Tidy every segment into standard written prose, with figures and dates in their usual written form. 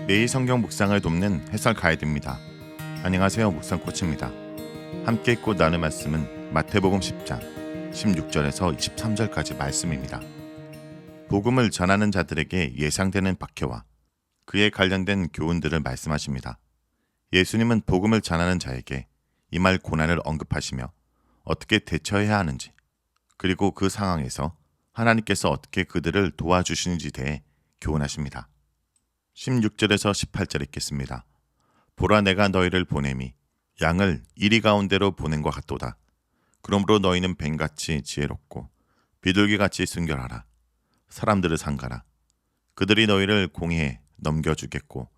매일 성경 묵상을 돕는 해설 가이드입니다. 안녕하세요. 묵상 코치입니다. 함께 읽고 나눌 말씀은 마태복음 10장 16절에서 23절까지 말씀입니다. 복음을 전하는 자들에게 예상되는 박해와 그에 관련된 교훈들을 말씀하십니다. 예수님은 복음을 전하는 자에게 이 말 고난을 언급하시며 어떻게 대처해야 하는지, 그리고 그 상황에서 하나님께서 어떻게 그들을 도와주시는지에 대해 교훈하십니다. 16절에서 18절 읽겠습니다. 보라, 내가 너희를 보냄이 양을 이리 가운데로 보낸 것 같도다. 그러므로 너희는 뱀같이 지혜롭고 비둘기같이 순결하라. 사람들을 상가라. 그들이 너희를 공회에 넘겨주겠고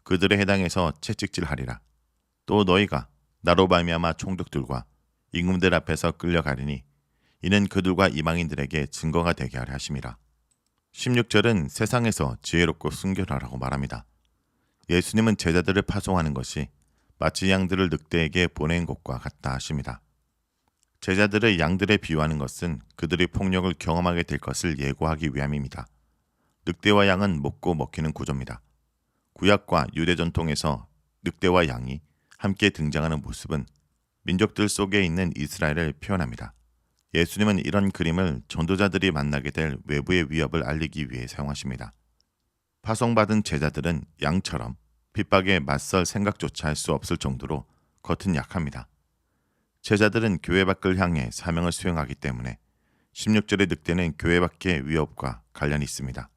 그들의 해당에서 채찍질하리라. 또 너희가 나로 말미암아 총독들과 임금들 앞에서 끌려가리니 이는 그들과 이방인들에게 증거가 되게 하려 하심이라. 16절은 세상에서 지혜롭고 순결하라고 말합니다. 예수님은 제자들을 파송하는 것이 마치 양들을 늑대에게 보낸 것과 같다 하십니다. 제자들을 양들에 비유하는 것은 그들이 폭력을 경험하게 될 것을 예고하기 위함입니다. 늑대와 양은 먹고 먹히는 구조입니다. 구약과 유대 전통에서 늑대와 양이 함께 등장하는 모습은 민족들 속에 있는 이스라엘을 표현합니다. 예수님은 이런 그림을 전도자들이 만나게 될 외부의 위협을 알리기 위해 사용하십니다. 파송받은 제자들은 양처럼 핍박에 맞설 생각조차 할 수 없을 정도로 겉은 약합니다. 제자들은 교회 밖을 향해 사명을 수행하기 때문에 16절의 늑대는 교회 밖의 위협과 관련이 있습니다.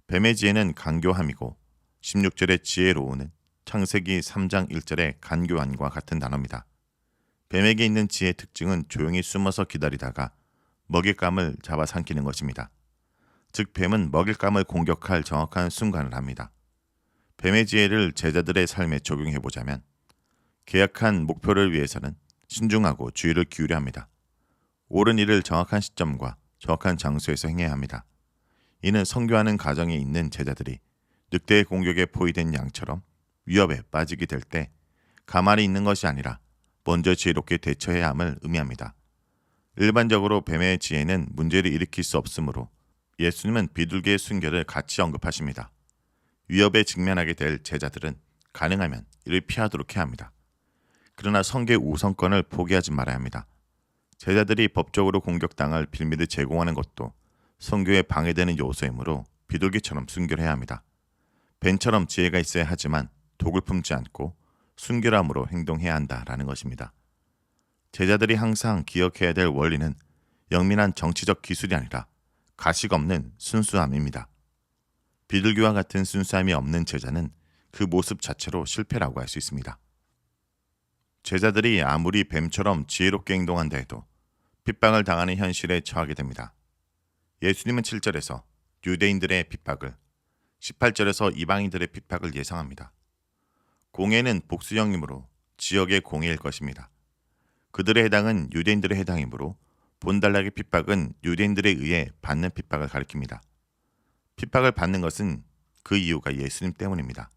뱀의 지혜는 간교함이고 16절의 지혜로우는 창세기 3장 1절의 간교함과 같은 단어입니다. 뱀에게 있는 지혜의 특징은 조용히 숨어서 기다리다가 먹잇감을 잡아삼키는 것입니다. 즉 뱀은 먹잇감을 공격할 정확한 순간을 합니다. 뱀의 지혜를 제자들의 삶에 적용해보자면 계약한 목표를 위해서는 신중하고 주의를 기울여야 합니다. 옳은 일을 정확한 시점과 정확한 장소에서 행해야 합니다. 이는 선교하는 과정에 있는 제자들이 늑대의 공격에 포위된 양처럼 위협에 빠지게 될 때 가만히 있는 것이 아니라 먼저 지혜롭게 대처해야 함을 의미합니다. 일반적으로 뱀의 지혜는 문제를 일으킬 수 없으므로 예수님은 비둘기의 순결을 같이 언급하십니다. 위협에 직면하게 될 제자들은 가능하면 이를 피하도록 해야 합니다. 그러나 성계의 우선권을 포기하지 말아야 합니다. 제자들이 법적으로 공격당할 빌미를 제공하는 것도 선교에 방해되는 요소이므로 비둘기처럼 순결해야 합니다. 뱀처럼 지혜가 있어야 하지만 독을 품지 않고 순결함으로 행동해야 한다라는 것입니다. 제자들이 항상 기억해야 될 원리는 영민한 정치적 기술이 아니라 가식 없는 순수함입니다. 비둘기와 같은 순수함이 없는 제자는 그 모습 자체로 실패라고 할 수 있습니다. 제자들이 아무리 뱀처럼 지혜롭게 행동한다 해도 핍박을 당하는 현실에 처하게 됩니다. 예수님은 7절에서 유대인들의 핍박을, 18절에서 이방인들의 핍박을 예상합니다. 공회는 복수형이므로 지역의 공회일 것입니다. 그들의 해당은 유대인들의 해당이므로 본달락의 핍박은 유대인들에 의해 받는 핍박을 가리킵니다. 핍박을 받는 것은 그 이유가 예수님 때문입니다.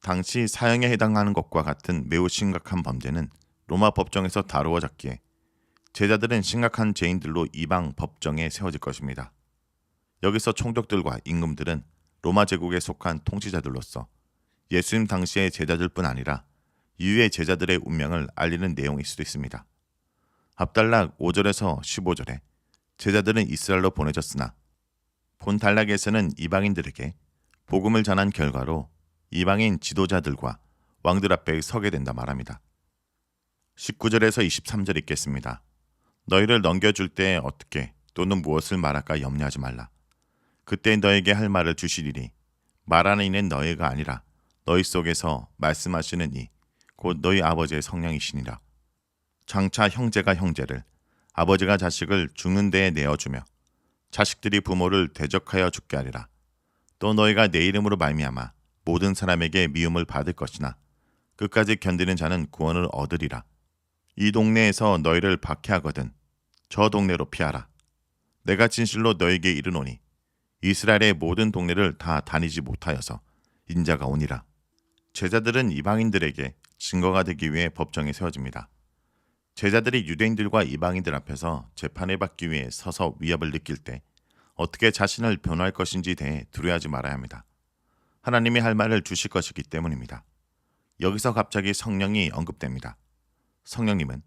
당시 사형에 해당하는 것과 같은 매우 심각한 범죄는 로마 법정에서 다루어졌기에 제자들은 심각한 죄인들로 이방 법정에 세워질 것입니다. 여기서 총독들과 임금들은 로마 제국에 속한 통치자들로서 예수님 당시의 제자들뿐 아니라 이후의 제자들의 운명을 알리는 내용일 수도 있습니다. 앞단락 5절에서 15절에 제자들은 이스라엘로 보내졌으나 본 단락에서는 이방인들에게 복음을 전한 결과로 이방인 지도자들과 왕들 앞에 서게 된다 말합니다. 19절에서 23절 읽겠습니다. 너희를 넘겨줄 때 어떻게 또는 무엇을 말할까 염려하지 말라. 그때 너에게 할 말을 주시리니 말하는 이는 너희가 아니라 너희 속에서 말씀하시는 이 곧 너희 아버지의 성령이시니라. 장차 형제가 형제를, 아버지가 자식을 죽는 데에 내어주며 자식들이 부모를 대적하여 죽게 하리라. 또 너희가 내 이름으로 말미암아 모든 사람에게 미움을 받을 것이나 끝까지 견디는 자는 구원을 얻으리라. 이 동네에서 너희를 박해하거든 저 동네로 피하라. 내가 진실로 너희에게 이르노니 이스라엘의 모든 동네를 다 다니지 못하여서 인자가 오니라. 제자들은 이방인들에게 증거가 되기 위해 법정에 세워집니다. 제자들이 유대인들과 이방인들 앞에서 재판을 받기 위해 서서 위협을 느낄 때 어떻게 자신을 변호할 것인지에 대해 두려워하지 말아야 합니다. 하나님이 할 말을 주실 것이기 때문입니다. 여기서 갑자기 성령이 언급됩니다. 성령님은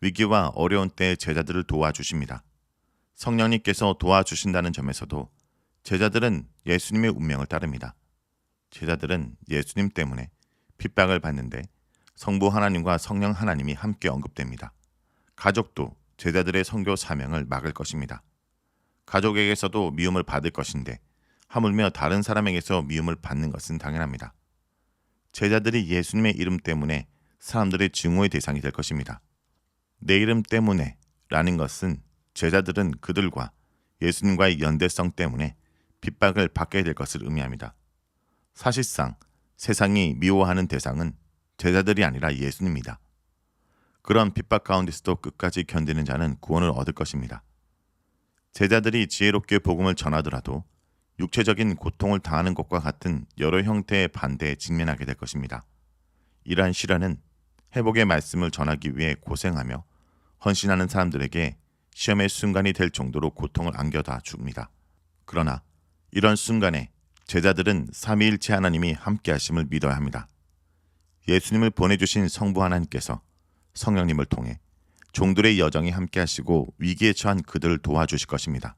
위기와 어려운 때에 제자들을 도와주십니다. 성령님께서 도와주신다는 점에서도 제자들은 예수님의 운명을 따릅니다. 제자들은 예수님 때문에 핍박을 받는데 성부 하나님과 성령 하나님이 함께 언급됩니다. 가족도 제자들의 선교 사명을 막을 것입니다. 가족에게서도 미움을 받을 것인데 하물며 다른 사람에게서 미움을 받는 것은 당연합니다. 제자들이 예수님의 이름 때문에 사람들의 증오의 대상이 될 것입니다. 내 이름 때문에 라는 것은 제자들은 그들과 예수님과의 연대성 때문에 핍박을 받게 될 것을 의미합니다. 사실상 세상이 미워하는 대상은 제자들이 아니라 예수님입니다. 그런 핍박 가운데서도 끝까지 견디는 자는 구원을 얻을 것입니다. 제자들이 지혜롭게 복음을 전하더라도 육체적인 고통을 당하는 것과 같은 여러 형태의 반대에 직면하게 될 것입니다. 이러한 시련은 회복의 말씀을 전하기 위해 고생하며 헌신하는 사람들에게 시험의 순간이 될 정도로 고통을 안겨다 줍니다. 그러나 이런 순간에 제자들은 삼위일체 하나님이 함께 하심을 믿어야 합니다. 예수님을 보내주신 성부 하나님께서 성령님을 통해 종들의 여정이 함께 하시고 위기에 처한 그들을 도와주실 것입니다.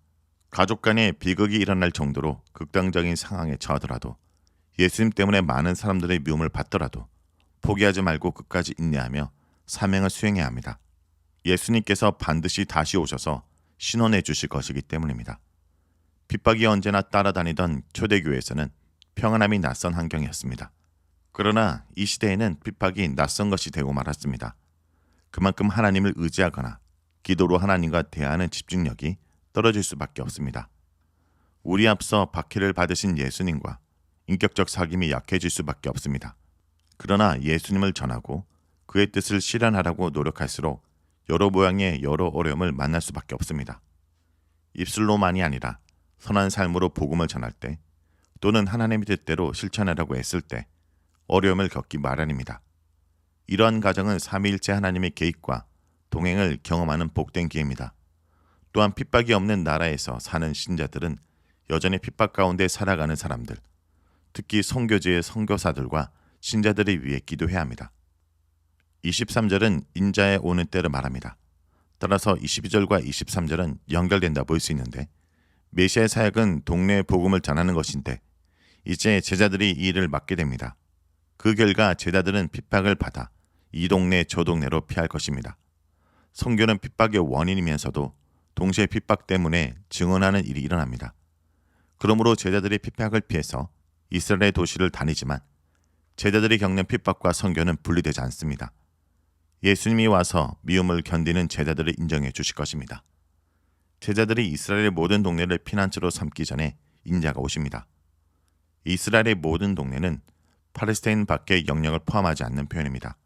가족 간에 비극이 일어날 정도로 극단적인 상황에 처하더라도 예수님 때문에 많은 사람들의 미움을 받더라도 포기하지 말고 끝까지 인내하며 사명을 수행해야 합니다. 예수님께서 반드시 다시 오셔서 신원해 주실 것이기 때문입니다. 핍박이 언제나 따라다니던 초대교회에서는 평안함이 낯선 환경이었습니다. 그러나 이 시대에는 핍박이 낯선 것이 되고 말았습니다. 그만큼 하나님을 의지하거나 기도로 하나님과 대하는 집중력이 떨어질 수밖에 없습니다. 우리 앞서 박해를 받으신 예수님과 인격적 사귐이 약해질 수밖에 없습니다. 그러나 예수님을 전하고 그의 뜻을 실현하라고 노력할수록 여러 모양의 여러 어려움을 만날 수밖에 없습니다. 입술로만이 아니라 선한 삶으로 복음을 전할 때 또는 하나님의 뜻대로 실천하라고 했을 때 어려움을 겪기 마련입니다. 이러한 과정은 삼위일체 하나님의 계획과 동행을 경험하는 복된 기회입니다. 또한 핍박이 없는 나라에서 사는 신자들은 여전히 핍박 가운데 살아가는 사람들, 특히 선교지의 선교사들과 신자들을 위해 기도해야 합니다. 23절은 인자에 오는 때를 말합니다. 따라서 22절과 23절은 연결된다 볼 수 있는데 메시아의 사역은 동네에 복음을 전하는 것인데 이제 제자들이 이 일을 맡게 됩니다. 그 결과 제자들은 핍박을 받아 이 동네 저 동네로 피할 것입니다. 선교는 핍박의 원인이면서도 동시에 핍박 때문에 증언하는 일이 일어납니다. 그러므로 제자들이 핍박을 피해서 이스라엘의 도시를 다니지만 제자들이 겪는 핍박과 선교는 분리되지 않습니다. 예수님이 와서 미움을 견디는 제자들을 인정해 주실 것입니다. 제자들이 이스라엘의 모든 동네를 피난처로 삼기 전에 인자가 오십니다. 이스라엘의 모든 동네는 팔레스타인 밖의 영역을 포함하지 않는 표현입니다.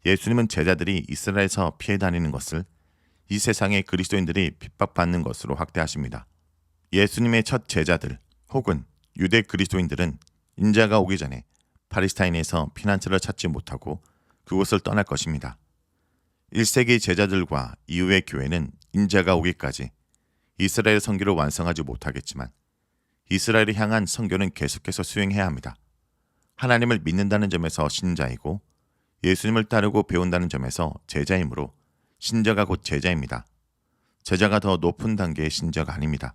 예수님은 제자들이 이스라엘에서 피해 다니는 것을 이 세상의 그리스도인들이 핍박받는 것으로 확대하십니다. 예수님의 첫 제자들 혹은 유대 그리스도인들은 인자가 오기 전에 팔레스타인에서 피난처를 찾지 못하고 그곳을 떠날 것입니다. 1세기 제자들과 이후의 교회는 인자가 오기까지 이스라엘 선교를 완성하지 못하겠지만 이스라엘을 향한 선교는 계속해서 수행해야 합니다. 하나님을 믿는다는 점에서 신자이고 예수님을 따르고 배운다는 점에서 제자이므로 신자가 곧 제자입니다. 제자가 더 높은 단계의 신자가 아닙니다.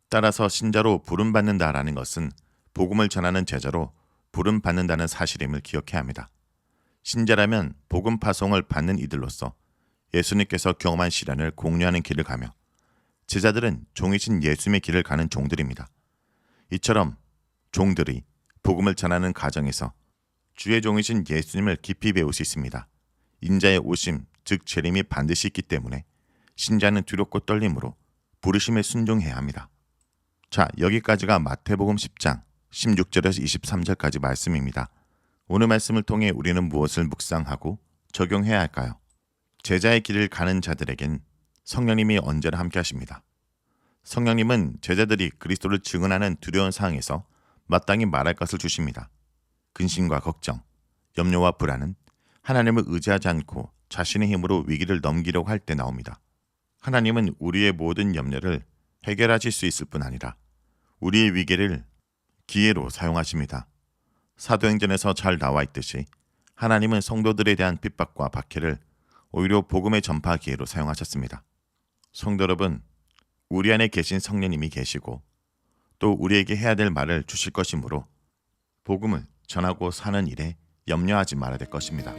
따라서 신자로 부름받는다라는 것은 복음을 전하는 제자로 부름받는다는 사실임을 기억해야 합니다. 신자라면 복음 파송을 받는 이들로서 예수님께서 경험한 시련을 공유하는 길을 가며 제자들은 종이신 예수님의 길을 가는 종들입니다. 이처럼 종들이 복음을 전하는 과정에서 주의 종이신 예수님을 깊이 배울 수 있습니다. 인자의 오심, 즉 재림이 반드시 있기 때문에 신자는 두렵고 떨림으로 부르심에 순종해야 합니다. 자, 여기까지가 마태복음 10장 16절에서 23절까지 말씀입니다. 오늘 말씀을 통해 우리는 무엇을 묵상하고 적용해야 할까요? 제자의 길을 가는 자들에겐 성령님이 언제나 함께 하십니다. 성령님은 제자들이 그리스도를 증언하는 두려운 상황에서 마땅히 말할 것을 주십니다. 근심과 걱정, 염려와 불안은 하나님을 의지하지 않고 자신의 힘으로 위기를 넘기려고 할 때 나옵니다. 하나님은 우리의 모든 염려를 해결하실 수 있을 뿐 아니라 우리의 위기를 기회로 사용하십니다. 사도행전에서 잘 나와 있듯이 하나님은 성도들에 대한 핍박과 박해를 오히려 복음의 전파 기회로 사용하셨습니다. 성도 여러분, 우리 안에 계신 성령님이 계시고 또 우리에게 해야 될 말을 주실 것이므로 복음을 전하고 사는 일에 염려하지 말아야 될 것입니다.